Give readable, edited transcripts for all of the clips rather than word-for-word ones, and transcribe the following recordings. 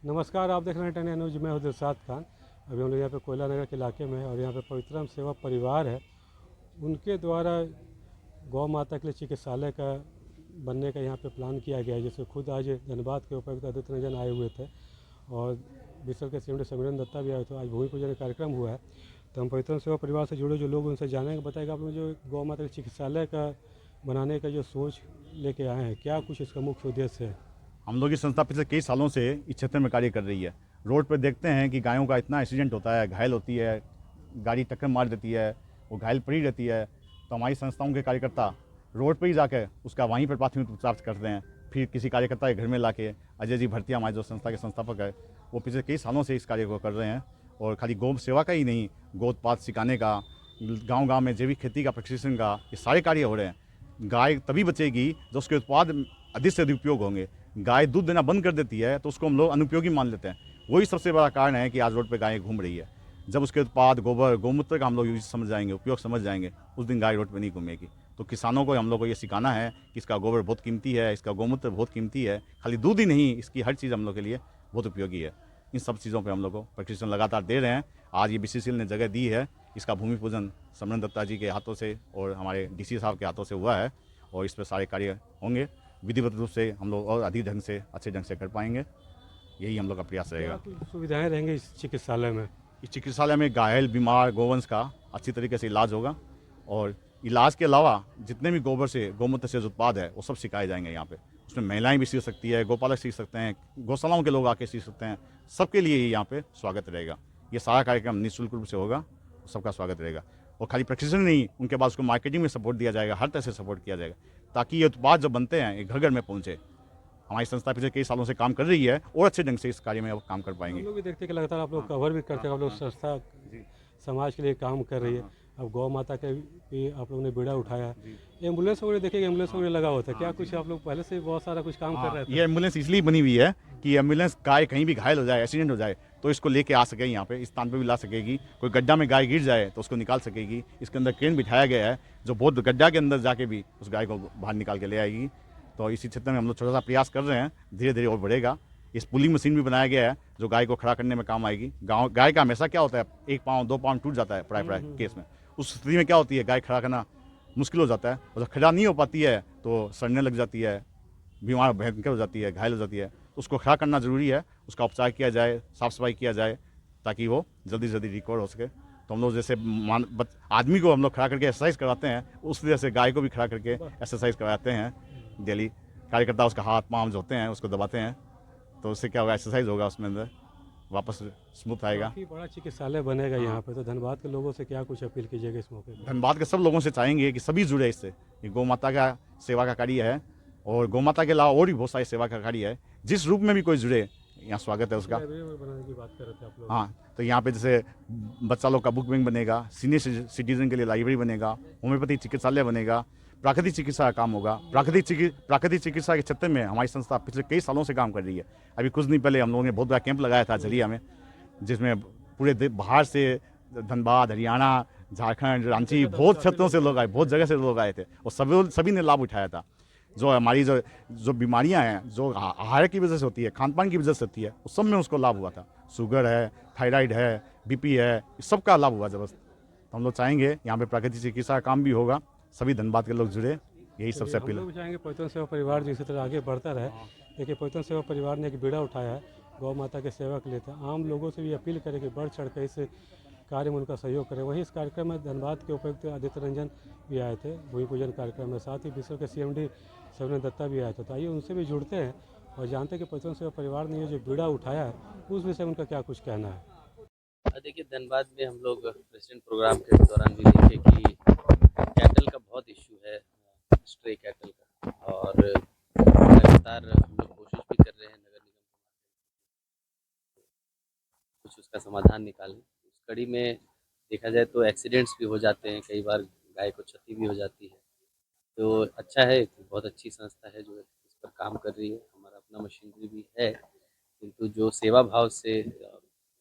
नमस्कार, आप देख रहे हैं 10 न्यूज़ में हूं दिलशाद खान। अभी हम लोग यहाँ पे कोयला नगर के इलाके में हैं और यहाँ पे पवित्रम सेवा परिवार है, उनके द्वारा गौ माता के लिए चिकित्सालय का बनने का यहाँ पे प्लान किया गया है। जैसे खुद आज धनबाद के उपायुक्त आदित्य रंजन आए हुए थे और बिसर के सीएम सिमरन दत्ता भी आए थे। आज भूमि पूजन कार्यक्रम हुआ है, तो हम पवित्रम सेवा परिवार से जुड़े जो लोग उनसे जानेंगे। बताएगा आप लोग जो गौ माता के चिकित्सालय का बनाने का जो सोच लेके आए हैं, क्या कुछ इसका मुख्य उद्देश्य है? हम लोग की संस्था पिछले कई सालों से इस क्षेत्र में कार्य कर रही है। रोड पर देखते हैं कि गायों का इतना एक्सीडेंट होता है, घायल होती है, गाड़ी टक्कर मार देती है, वो घायल पड़ी रहती है। तो हमारी संस्थाओं के कार्यकर्ता रोड पर ही जाकर उसका वहीं पर प्राथमिक उपचार करते हैं। फिर किसी कार्यकर्ता के घर में लाके अजय जी भरतिया हमारे जो संस्था के संस्थापक है, वो पिछले कई सालों से इस कार्य को कर रहे हैं। और खाली गौ सेवा का ही नहीं, गौ उत्पाद सिखाने का, गाँव-गाँव में जैविक खेती का प्रशिक्षण का, ये सारे कार्य हो रहे हैं। गाय तभी बचेगी जब उसके उत्पाद अधिक से अधिक उपयोग होंगे। गाय दूध देना बंद कर देती है तो उसको हम लोग अनुपयोगी मान लेते हैं। वही सबसे बड़ा कारण है कि आज रोड पे गायें घूम रही है। जब उसके उत्पाद गोबर गौमूत्र का हम लोग यूज समझ जाएंगे, उपयोग समझ जाएंगे, उस दिन गाय रोड पे नहीं घूमेगी। तो किसानों को हम लोग को ये सिखाना है कि इसका गोबर बहुत कीमती है, इसका गौमूत्र बहुत कीमती है। खाली दूध ही नहीं, इसकी हर चीज़ हम लोग के लिए बहुत उपयोगी है। इन सब चीज़ों पर हम लोग को प्रशिक्षण लगातार दे रहे हैं। आज ये बीसीसीएल ने जगह दी है, इसका भूमि पूजन समरन दत्ता जी के हाथों से और हमारे डीसी साहब के हाथों से हुआ है और इस पर सारे कार्य होंगे। विधिवत रूप से हम लोग और अधिक ढंग से, अच्छे ढंग से कर पाएंगे। यही हम लोग का प्रयास क्या रहेगा। कुछ सुविधाएं रहेंगी इस चिकित्सालय में? इस चिकित्सालय में घायल बीमार गोवंश का अच्छी तरीके से इलाज होगा और इलाज के अलावा जितने भी गोबर से गौमूत्र से जो उत्पाद है वो सब सिखाए जाएंगे यहाँ पे। उसमें महिलाएं भी सीख सकती है, गोपालक सीख सकते हैं, गौशालाओं के लोग आके सीख सकते हैं। सबके लिए ही यहाँ पे स्वागत रहेगा। ये सारा कार्यक्रम निःशुल्क रूप से होगा, सबका स्वागत रहेगा। और खाली प्रशिक्षण नहीं, उनके बाद उसको मार्केटिंग में सपोर्ट दिया जाएगा, हर तरह से सपोर्ट किया जाएगा ताकि ये उत्पाद जो बनते हैं ये घर घर में पहुँचे। हमारी संस्था पिछले कई सालों से काम कर रही है और अच्छे ढंग से इस कार्य में अब काम कर हम पाएंगे। लोग भी देखते हैं कि लगातार आप लोग कवर भी करते हैं, आप लोग संस्था समाज के लिए काम कर रही है। अब गौ माता के भी आप लोगों ने बीड़ा उठाया। एम्बुलेंस वगैरह देखिए, एम्बुलेंस वगैरह लगा होता है, क्या कुछ आप लोग पहले से बहुत सारा कुछ काम कर रहे ये थे? एम्बुलेंस इसलिए बनी हुई है कि एम्बुलेंस गाय कहीं भी घायल हो जाए, एक्सीडेंट हो जाए तो इसको लेके आ सके, यहाँ पे इस स्थान पे भी ला सकेगी। कोई गड्ढा में गाय गिर जाए तो उसको निकाल सकेगी। इसके अंदर क्रेन बिठाया गया है जो बहुत गड्ढा के अंदर जाके भी उस गाय को बाहर निकाल के ले आएगी। तो इसी क्षेत्र में हम लोग छोटा सा प्रयास कर रहे हैं, धीरे धीरे और बढ़ेगा। इस पुलिंग मशीन भी बनाया गया है जो गाय को खड़ा करने में काम आएगी। गाँव गाय का हमेशा क्या होता है, एक पाँव दो पाँव टूट जाता है प्राय केस में। उस स्थिति में क्या होती है, गाय खड़ा करना मुश्किल हो जाता है और जब खड़ा नहीं हो पाती है तो सड़ने लग जाती है, बीमार भयंकर हो जाती है, घायल हो जाती है। तो उसको खड़ा करना ज़रूरी है, उसका उपचार किया जाए, साफ़ सफाई किया जाए ताकि वो जल्दी से जल्दी रिकवर हो सके। तो हम लोग जैसे आदमी को हम लोग खड़ा करके एक्सरसाइज करवाते हैं, उस तरह से गाय को भी खड़ा करके एक्सरसाइज करवाते हैं डेली। कार्यकर्ता उसका हाथ पाँव जो होते हैं उसको दबाते हैं, तो उससे क्या होगा, एक्सरसाइज होगा, उसमें अंदर वापस स्मूथ आएगा। काफ़ी बड़ा चिकित्सालय बनेगा यहाँ पे, तो धनबाद के लोगों से क्या कुछ अपील कीजिएगा इस मौके पर? धनबाद के सब लोगों से चाहेंगे कि सभी जुड़े इससे। ये गौ माता का सेवा का कार्य है और गौ माता के अलावा और भी बहुत सारी सेवा का कार्य है। जिस रूप में भी कोई जुड़े, यहाँ स्वागत है उसका। लाइब्रेरी बनाने की बात कर रहे थे आप लोग। हाँ, तो यहाँ पे जैसे बच्चा लोग का बुक बैंक बनेगा, सीनियर सिटीजन के लिए लाइब्रेरी बनेगा, होम्योपैथी चिकित्सालय बनेगा, प्राकृतिक चिकित्सा का काम होगा। प्राकृतिक चिकित्सा के क्षेत्र में हमारी संस्था पिछले कई सालों से काम कर रही है। अभी कुछ दिन पहले हम लोगों ने बहुत बड़ा कैंप लगाया था झरिया में, जिसमें पूरे बाहर से धनबाद, हरियाणा, झारखंड, रांची, बहुत क्षेत्रों से लोग आए, बहुत जगह से लोग आए थे और सभी ने लाभ उठाया था। जो हमारी जो बीमारियां हैं, जो आहार की वजह से होती है, खान पान की वजह से होती है, उस सब में उसको लाभ हुआ था। शुगर है, थायराइड है, बीपी है, इस सब का लाभ हुआ जबरदस्त। तो हम लोग चाहेंगे यहाँ पे प्राकृतिक चिकित्सा का काम भी होगा, सभी धनबाद के लोग जुड़े, यही सबसे हम अपील लोग है। भी चाहेंगे पवित्रन सेवा परिवार जो इसी तरह आगे बढ़ता रहे। देखिए, पवित्रन सेवा परिवार ने एक बीड़ा उठाया है गौ माता के सेवा के लिए, तो आम लोगों से भी अपील करें कि बढ़ चढ़ कर इस कार्य में उनका सहयोग करें। वहीं इस कार्यक्रम में धनबाद के उपायुक्त आदित्य रंजन भी आए थे भूमि पूजन कार्यक्रम में, साथ ही बिसर के सीएमडी सिमरन दत्ता भी आए थे। तो आइए उनसे भी जुड़ते हैं और जानते हैं कि पवित्रन सेवा परिवार ने ये जो बीड़ा उठाया है उस विषय में उनका क्या कुछ कहना है। देखिए, धनबाद में हम लोग प्रेसिडेंट प्रोग्राम के दौरान भी देखे कि कैटल का बहुत इश्यू है, स्ट्रे कैटल का, और लगातार हम लोग कोशिश भी कर रहे हैं नगर निगम कुछ उसका समाधान निकालें। उस कड़ी में देखा जाए तो एक्सीडेंट्स भी हो जाते हैं, कई बार गाय को क्षति भी हो जाती है। तो अच्छा है कि बहुत अच्छी संस्था है जो इस पर काम कर रही है। हमारा अपना मशीनरी भी है, किंतु जो सेवा भाव से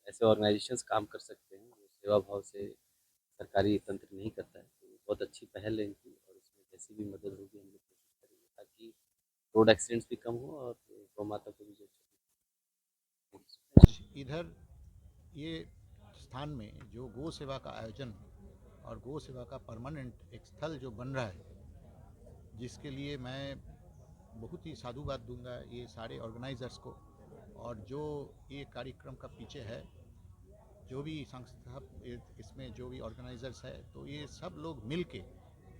ऐसे ऑर्गेनाइजेशंस काम कर सकते हैं, वो सेवा भाव से सरकारी तंत्र नहीं करता है। तो बहुत अच्छी पहल है इनकी और इसमें जैसी भी मदद होगी हम लोग कोशिश करेंगे ताकि रोड एक्सीडेंट्स भी कम हो और गौ माता को भी जो इधर ये स्थान में जो गौ सेवा का आयोजन और गौ सेवा का परमानेंट एक स्थल जो बन रहा है, जिसके लिए मैं बहुत ही साधुवाद दूंगा ये सारे ऑर्गेनाइजर्स को, और जो ये कार्यक्रम का पीछे है, जो भी संस्था इसमें जो भी ऑर्गेनाइजर्स है, तो ये सब लोग मिल के,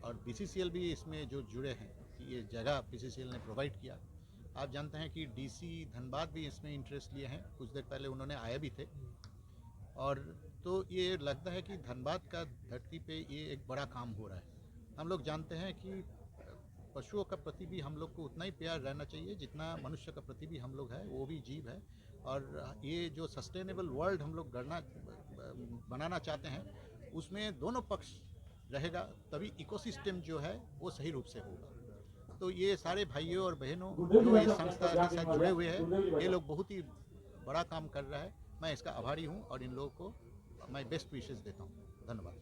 और बीसीसीएल भी इसमें जो जुड़े हैं, कि ये जगह बीसीसीएल ने प्रोवाइड किया। आप जानते हैं कि डीसी धनबाद भी इसमें इंटरेस्ट लिए हैं, कुछ देर पहले उन्होंने आए भी थे। और तो ये लगता है कि धनबाद का धरती पे ये एक बड़ा काम हो रहा है। हम लोग जानते हैं कि पशुओं का प्रति भी हम लोग को उतना ही प्यार रहना चाहिए जितना मनुष्य का प्रति भी हम लोग है, वो भी जीव है। और ये जो सस्टेनेबल वर्ल्ड हम लोग बनाना चाहते हैं, उसमें दोनों पक्ष रहेगा, तभी इकोसिस्टम जो है वो सही रूप से होगा। तो ये सारे भाइयों और बहनों जो इस संस्था के साथ जुड़े हुए हैं, ये लोग बहुत ही बड़ा काम कर रहा है। मैं इसका आभारी हूँ और इन लोगों को मैं बेस्ट विशेस देता हूँ। धन्यवाद।